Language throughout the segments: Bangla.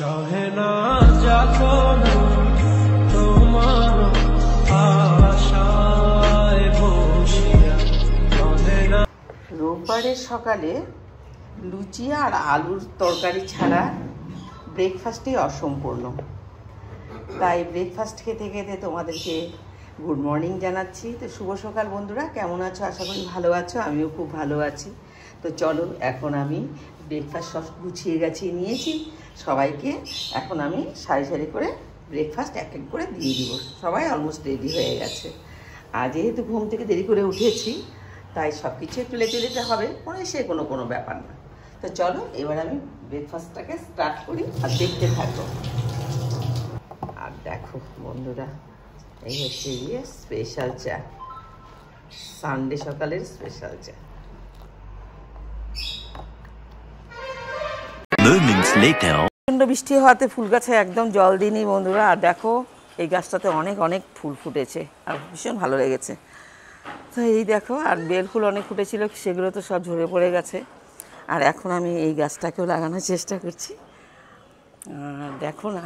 সহে না যাতনা তোমার আশায় বসিয়া সহে না। রোববারের সকালে লুচি আর আলুর তরকারি ছাড়া ব্রেকফাস্টই অসম্পূর্ণ। তাই ব্রেকফাস্ট খেতে খেতে তোমাদেরকে গুড মর্নিং জানাচ্ছি। তো শুভ সকাল বন্ধুরা, কেমন আছো? আশা করি ভালো আছো, আমিও খুব ভালো আছি। তো চলো, এখন আমি ব্রেকফাস্ট সব গুছিয়ে গাছিয়ে নিয়েছি সবাইকে। এখন আমি সারি সারি করে ব্রেকফাস্ট এক এক করে দিয়ে দিব। সবাই অলমোস্ট রেডি হয়ে গেছে। আর যেহেতু ঘুম থেকে দেরি করে উঠেছি, তাই সব কিছু একটু লেটে লেটে হবে, সে কোনো ব্যাপার না। তো চলো, এবার আমি ব্রেকফাস্টটাকে স্টার্ট করি আর দেখতে থাকো। আর দেখো বন্ধুরা, এই হচ্ছে গিয়ে স্পেশাল চা, সানডে সকালের স্পেশাল চা। প্রচণ্ড বৃষ্টি হওয়াতে ফুল গাছে একদম জল দিইনি বন্ধুরা। আর দেখো, এই গাছটাতে অনেক অনেক ফুল ফুটেছে আর ভীষণ ভালো লেগেছে। তো এই দেখো, আর বেল ফুল অনেক ফুটেছিল, সেগুলো তো সব ঝরে পড়ে গেছে। আর এখন আমি এই গাছটাকেও লাগানোর চেষ্টা করছি। দেখো না,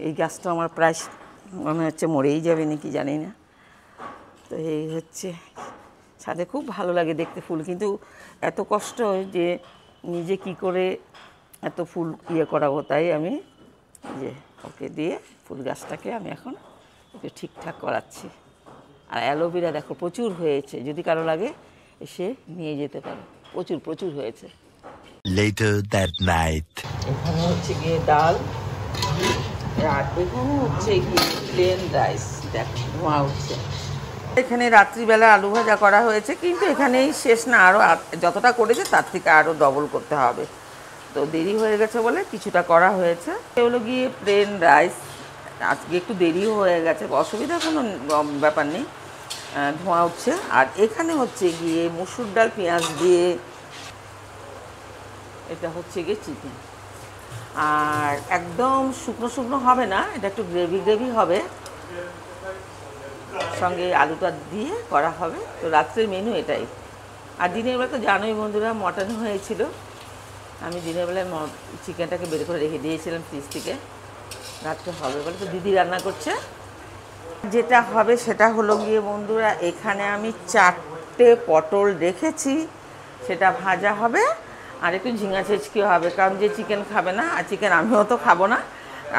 এই গাছটা আমার প্রায় মনে হচ্ছে মরেই যাবে নাকি জানি না। তো এই হচ্ছে, ছাদে খুব ভালো লাগে দেখতে ফুল, কিন্তু এত কষ্ট যে নিজে কি করে এত ফুল করাবো। তাই আমি যে ওকে দিয়ে ফুল গাছটাকে আমি এখন ওকে ঠিকঠাক করাচ্ছি। আর অ্যালোভেরা দেখো প্রচুর হয়েছে, যদি কারো লাগে এসে নিয়ে যেতে পারো। প্রচুর প্রচুর হয়েছে। Later that night, এখানে হচ্ছে গিয়ে ডাল, আর এখানে হচ্ছে গিয়ে প্লেন রাইস। দেখো ধোঁয়া উঠছে। এখানে রাত্রিবেলা আলু ভাজা করা হয়েছে, কিন্তু এখানেই শেষ না, আরও যতটা করেছে তার থেকে আরও ডবল করতে হবে। তো দেরি হয়ে গেছে বলে কিছুটা করা হয়েছে। এগুলো গিয়ে প্লেন রাইস। আজকে একটু দেরিও হয়ে গেছে, অসুবিধা কোনো ব্যাপার নেই। ধোঁয়া উঠছে। আর এখানে হচ্ছে গিয়ে মসুর ডাল পেঁয়াজ দিয়ে, এটা হচ্ছে গিয়ে চিকেন। আর একদম শুকনো শুকনো হবে না, এটা একটু গ্রেভি গ্রেভি হবে, সঙ্গে আলুটা দিয়ে করা হবে। তো রাত্রের মেনু এটাই। আর দিনের বেলা তো জানোই বন্ধুরা, মটন হয়েছিল। আমি দিনের বেলায় চিকেনটাকে বের করে রেখে দিয়েছিলাম ফ্রিজ থেকে, রাত্রে হবে বলে। তো দিদি রান্না করছে। যেটা হবে সেটা হলো গিয়ে বন্ধুরা, এখানে আমি 4টে পটল রেখেছি, সেটা ভাজা হবে। আর একটু ঝিঙা ছেচকিও হবে, কারণ যে চিকেন খাবে না, আর চিকেন আমিও তো খাবো না,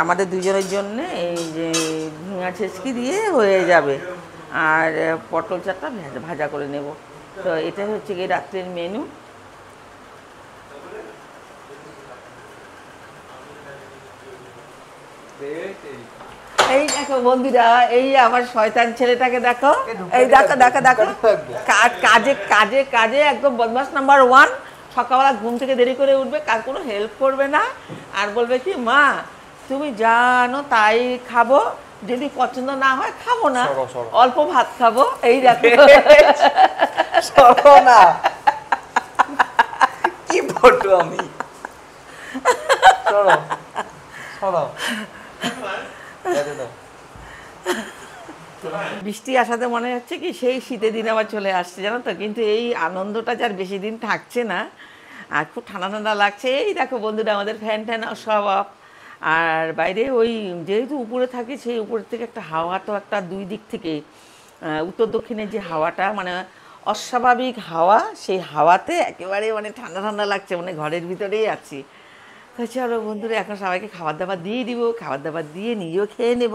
আমাদের দুজনের জন্যে এই যে ঝিঙা ছেচকি দিয়ে হয়ে যাবে। আর পটল 4টা ভাজা করে নেব। তো এটাই হচ্ছে গিয়ে রাত্রের মেনু। এই দেখো বন্ধুরা, এই আমার শয়তান ছেলেটাকে দেখো, এই দেখো দেখো দেখো, কাজে কাজে কাজে একদম বদমাস নাম্বার 1। সকালবেলা ঘুম থেকে দেরি করে উঠবে, কার কোনো হেল্প করবে না, আর বলবে কি, মা তুমি জানো তাই খাবো, যদি পছন্দ না হয় খাবো না, অল্প ভাত খাবো। এই দেখো না কি ফটো আমি বৃষ্টি আসাতে মনে হচ্ছে কি সেই শীতের দিন আবার চলে আসছে, জানো তো। কিন্তু এই আনন্দটা যার বেশি দিন থাকছে না, আর খুব ঠান্ডা ঠান্ডা লাগছে। এই দেখো বন্ধুরা, আমাদের ফ্যান ট্যান সব অফ। আর বাইরে ওই যেহেতু উপরে থাকি, সেই উপর থেকে একটা হাওয়া, তো একটা দুই দিক থেকে উত্তর দক্ষিণের যে হাওয়াটা, মানে অস্বাভাবিক হাওয়া, সেই হাওয়াতে একেবারে মানে ঠান্ডা ঠান্ডা লাগছে, মানে ঘরের ভিতরেই আছি। তো চলো বন্ধুরা, এখন সবাইকে খাবার দাবার দিয়ে দিব, খাবার দাবার দিয়ে নিজেও খেয়ে নেব,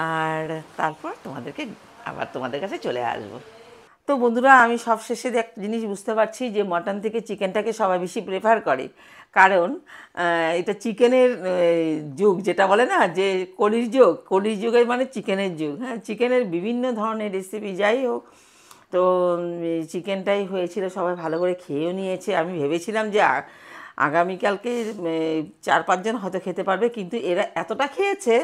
আর তারপর তোমাদের কাছে চলে আসবো। তো বন্ধুরা, আমি সব শেষে একটা জিনিস বুঝতে পারছি যে মটন থেকে চিকেনটাকে সবাই বেশি প্রেফার করে, কারণ এটা চিকেনের যুগ, যেটা বলে না যে কলির যুগের মানে চিকেনের যুগ। হ্যাঁ, চিকেনের বিভিন্ন ধরনের রেসিপি, যাই হোক। তো চিকেনটাই হয়েছিল, সবাই ভালো করে খেয়েও নিয়েছে। আমি ভেবেছিলাম যে আগামীকালকে 4-5 জন হয়তো খেতে পারবে, কিন্তু এরা এতটা খেয়েছে,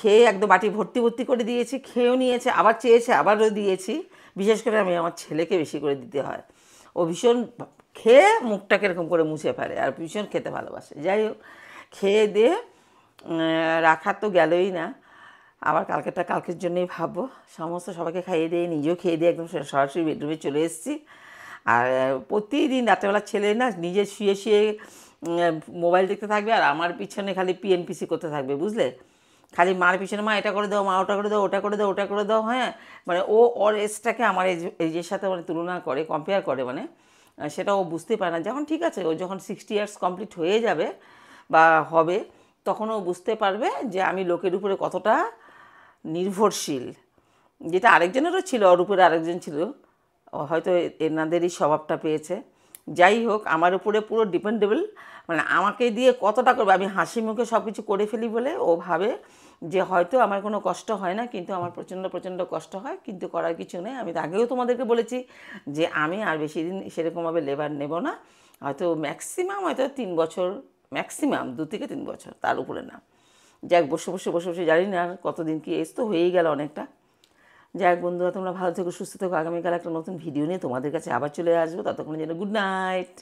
খেয়ে একদম বাটি ভর্তি ভর্তি করে দিয়েছি, খেয়েও নিয়েছে, আবার চেয়েছে, আবারও দিয়েছি। বিশেষ করে আমি আমার ছেলেকে বেশি করে দিতে হয়, ও ভীষণ খেয়ে মুখটাকে এরকম করে মুছে ফেলে, আর ভীষণ খেতে ভালোবাসে। যাই হোক, খেয়ে দিয়ে রাখার তো গেলই না, আবার কালকের জন্যই ভাববো। সমস্ত সবাইকে খাইয়ে দিয়ে, নিজেও খেয়ে দিয়ে একদম সরাসরি বেডরুমে চলে এসেছি। আর প্রতিদিন রাত্রেবেলা ছেলে না নিজে শুয়ে শুয়ে মোবাইল দেখতে থাকবে আর আমার পিছনে খালি পিএনপিসি করতে থাকবে, বুঝলে? খালি মার পিছনে মা এটা করে দাও, মা ওটা করে দাও, ওটা করে দাও, ওটা করে দাও। হ্যাঁ, মানে ও ওর এজটাকে আমার এজের সাথে মানে তুলনা করে, কম্পেয়ার করে, মানে সেটা ও বুঝতে পারে না। যখন ঠিক আছে, ও যখন 60 ইয়ার্স কমপ্লিট হয়ে যাবে বা হবে, তখন ও বুঝতে পারবে যে আমি লোকের উপরে কতটা নির্ভরশীল, যেটা আরেকজনেরও ছিল, ওর উপরে আরেকজন ছিল, ও হয়তো এনাদেরই স্বভাবটা পেয়েছে। যাই হোক, আমার উপরে পুরো ডিপেন্ডেবল, মানে আমাকে দিয়ে কতটা করবে, আমি হাসি মুখে সব কিছু করে ফেলি বলে ও ভাবে যে হয়তো আমার কোনো কষ্ট হয় না, কিন্তু আমার প্রচণ্ড প্রচণ্ড কষ্ট হয়, কিন্তু করার কিছু নেই। আমি তো আগেও তোমাদেরকে বলেছি যে আমি আর বেশি দিন সেরকমভাবে লেবার নেব না, হয়তো ম্যাক্সিমাম হয়তো 3 বছর, ম্যাক্সিমাম 2 থেকে 3 বছর, তার উপরে না। যাক, বসে বসে বসে বসে জানি না আর কতদিন কি, এজ তো হয়েই গেল অনেকটা। যাই হোক বন্ধুরা, তোমরা ভালো থেকো, সুস্থ থেকো। আগামীকাল একটা নতুন ভিডিও নিয়ে তোমাদের কাছে আবার চলে আসবো। ততক্ষণের জন্য গুড নাইট।